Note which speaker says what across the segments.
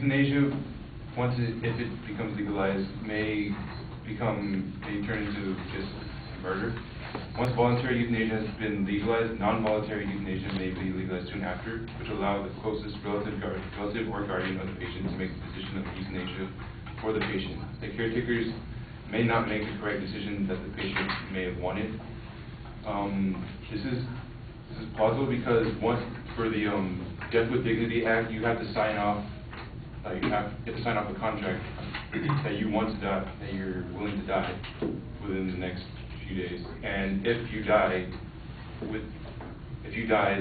Speaker 1: Euthanasia, if it becomes legalized, may turn into just murder. Once voluntary euthanasia has been legalized, non-voluntary euthanasia may be legalized soon after, which will allow the closest relative or guardian of the patient to make the decision of euthanasia for the patient. The caretakers may not make the correct decision that the patient may have wanted. This is possible because for the Death with Dignity Act, you have to sign off. You have to sign off a contract that you want to die, that you're willing to die within the next few days. And if you die,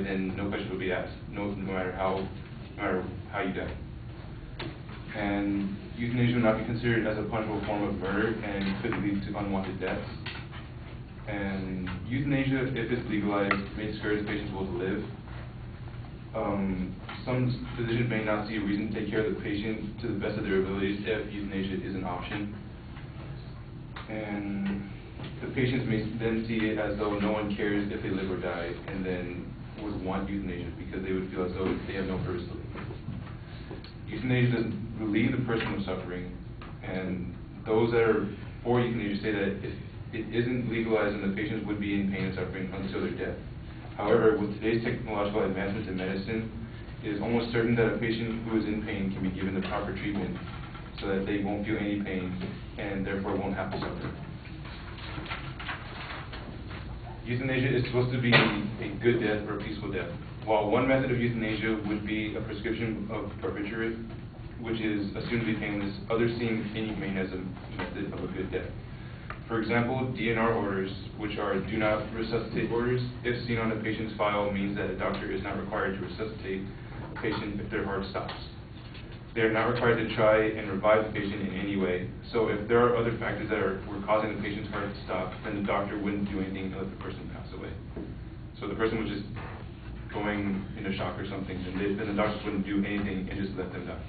Speaker 1: then no question will be asked, no matter how you die. And euthanasia will not be considered as a punishable form of murder and could lead to unwanted deaths. And euthanasia, if it's legalized, may discourage patients' will to live. Some physicians may not see a reason to take care of the patient to the best of their abilities if euthanasia is an option. And the patients may then see it as though no one cares if they live or die, and then would want euthanasia because they would feel as though they have no purpose to live. Euthanasia doesn't relieve the person of suffering, and those that are for euthanasia say that if it isn't legalized, then the patients would be in pain and suffering until their death. However, with today's technological advancements in medicine, it is almost certain that a patient who is in pain can be given the proper treatment so that they won't feel any pain and therefore won't have to suffer. Euthanasia is supposed to be a good death or a peaceful death. While one method of euthanasia would be a prescription of barbiturate, which is assumed to be painless, others seem inhumane as a method of a good death. For example, DNR orders, which are do not resuscitate orders, if seen on a patient's file, means that a doctor is not required to resuscitate a patient if their heart stops. They are not required to try and revive the patient in any way. So if there are other factors that were causing the patient's heart to stop, then the doctor wouldn't do anything to let the person pass away. So the person was just going into shock or something, and then the doctors wouldn't do anything and just let them die.